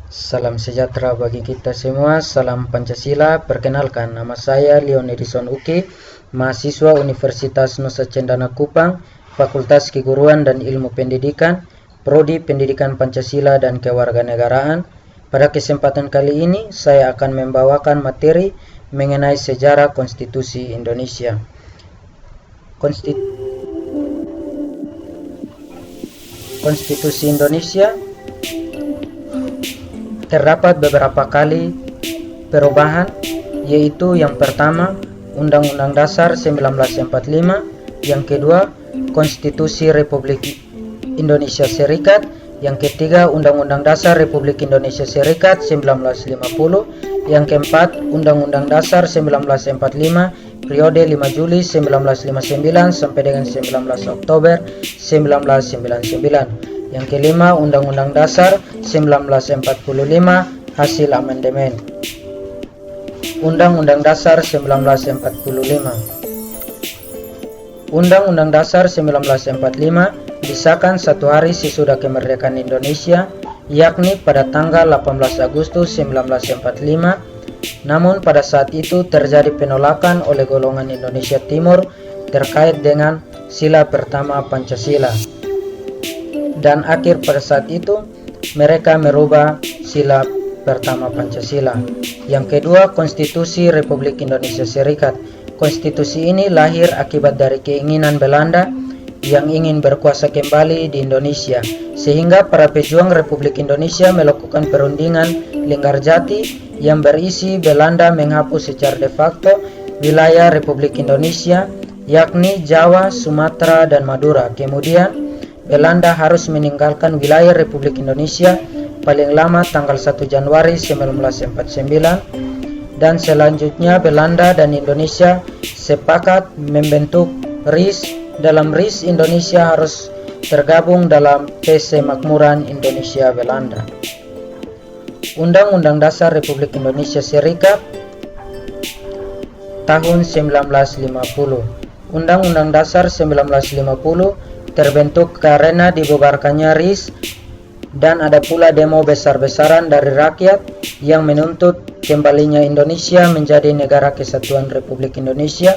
Salam sejahtera bagi kita semua, salam Pancasila. Perkenalkan, nama saya Leon Edison Uki, mahasiswa Universitas Nusa Cendana Kupang, Fakultas Keguruan dan Ilmu Pendidikan, Prodi Pendidikan Pancasila dan Kewarganegaraan. Pada kesempatan kali ini, saya akan membawakan materi mengenai sejarah Konstitusi Indonesia. Konstitusi Indonesia terdapat beberapa kali perubahan, yaitu yang pertama Undang-Undang Dasar 1945, yang kedua Konstitusi Republik Indonesia Serikat, yang ketiga Undang-Undang Dasar Republik Indonesia Serikat 1950, yang keempat Undang-Undang Dasar 1945 periode 5 Juli 1959 sampai dengan 19 Oktober 1999. Yang kelima, Undang-Undang Dasar 1945 hasil amandemen. Undang-Undang Dasar 1945. Undang-Undang Dasar 1945 disahkan 1 hari sesudah kemerdekaan Indonesia, yakni pada tanggal 18 Agustus 1945. Namun pada saat itu terjadi penolakan oleh golongan Indonesia Timur terkait dengan sila pertama Pancasila. Dan akhir pada saat itu mereka merubah sila pertama Pancasila. Yang kedua, Konstitusi Republik Indonesia Serikat. Konstitusi ini lahir akibat dari keinginan Belanda yang ingin berkuasa kembali di Indonesia, sehingga para pejuang Republik Indonesia melakukan perundingan Linggarjati yang berisi Belanda menghapus secara de facto wilayah Republik Indonesia, yakni Jawa, Sumatera, dan Madura. Kemudian Belanda harus meninggalkan wilayah Republik Indonesia paling lama tanggal 1 Januari 1949, dan selanjutnya Belanda dan Indonesia sepakat membentuk RIS. Dalam RIS, Indonesia harus tergabung dalam Persemakmuran Indonesia Belanda. Undang-Undang Dasar Republik Indonesia Serikat tahun 1950. Undang-Undang Dasar 1950 terbentuk karena dibubarkannya RIS, dan ada pula demo besar-besaran dari rakyat yang menuntut kembalinya Indonesia menjadi negara kesatuan Republik Indonesia.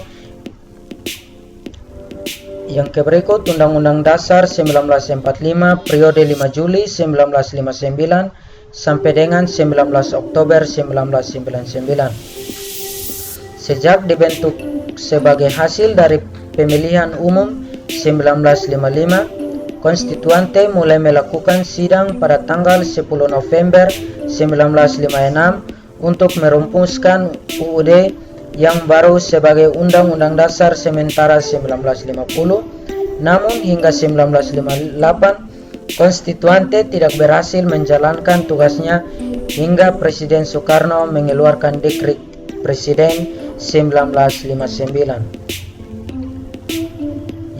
Yang berikut, Undang-Undang Dasar 1945 periode 5 Juli 1959 sampai dengan 19 Oktober 1999. Sejak dibentuk sebagai hasil dari pemilihan umum 1955, konstituante mulai melakukan sidang pada tanggal 10 November 1956 untuk merumuskan UUD yang baru sebagai Undang-Undang Dasar sementara 1950. Namun hingga 1958 konstituante tidak berhasil menjalankan tugasnya hingga Presiden Soekarno mengeluarkan Dekret Presiden 1959.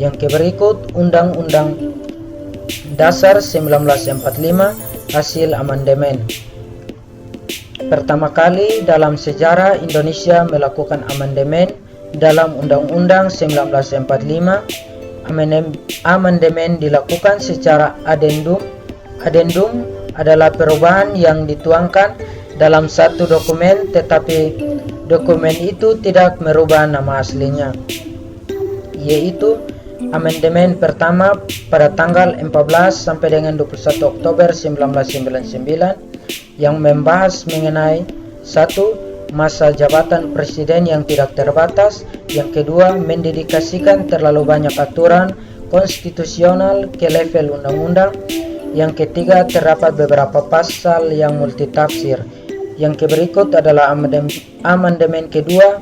Yang berikut, Undang-Undang Dasar 1945 hasil amandemen. Pertama kali dalam sejarah Indonesia melakukan amandemen dalam Undang-Undang 1945. Amandemen dilakukan secara adendum. Adendum adalah perubahan yang dituangkan dalam satu dokumen, tetapi dokumen itu tidak merubah nama aslinya, yaitu amandemen pertama pada tanggal 14 sampai dengan 21 Oktober 1999 yang membahas mengenai 1. Masa jabatan presiden yang tidak terbatas. Yang kedua, mendedikasikan terlalu banyak aturan konstitusional ke level undang-undang. Yang ketiga, terdapat beberapa pasal yang multitafsir. Yang berikut adalah amandemen kedua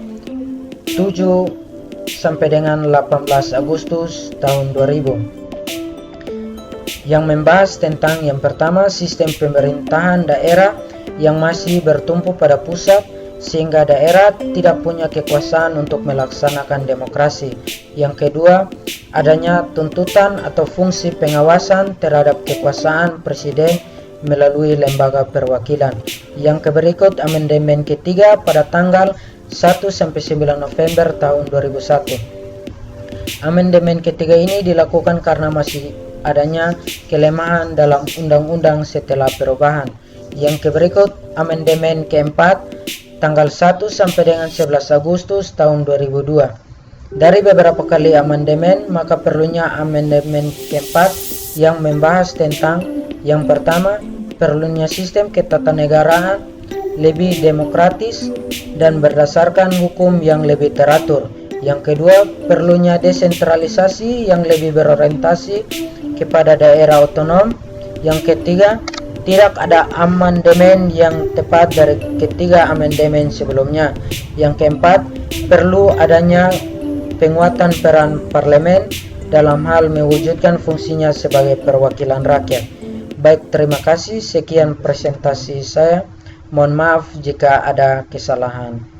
7 sampai dengan 18 Agustus tahun 2000 yang membahas tentang yang pertama, sistem pemerintahan daerah yang masih bertumpu pada pusat sehingga daerah tidak punya kekuasaan untuk melaksanakan demokrasi. Yang kedua, adanya tuntutan atau fungsi pengawasan terhadap kekuasaan presiden melalui lembaga perwakilan. Yang berikut, amandemen ketiga pada tanggal 1 sampai 9 November tahun 2001. Amandemen ketiga ini dilakukan karena masih adanya kelemahan dalam undang-undang setelah perubahan. Yang berikut amandemen keempat tanggal 1 sampai dengan 11 Agustus tahun 2002. Dari beberapa kali amandemen, maka perlunya amandemen keempat yang membahas tentang yang pertama, perlunya sistem ketatanegaraan lebih demokratis dan berdasarkan hukum yang lebih teratur. Yang kedua, perlunya desentralisasi yang lebih berorientasi kepada daerah otonom. Yang ketiga, tidak ada amandemen yang tepat dari ketiga amandemen sebelumnya. Yang keempat, perlu adanya penguatan peran parlemen dalam hal mewujudkan fungsinya sebagai perwakilan rakyat. Baik, terima kasih. Sekian presentasi saya. Mohon maaf jika ada kesalahan.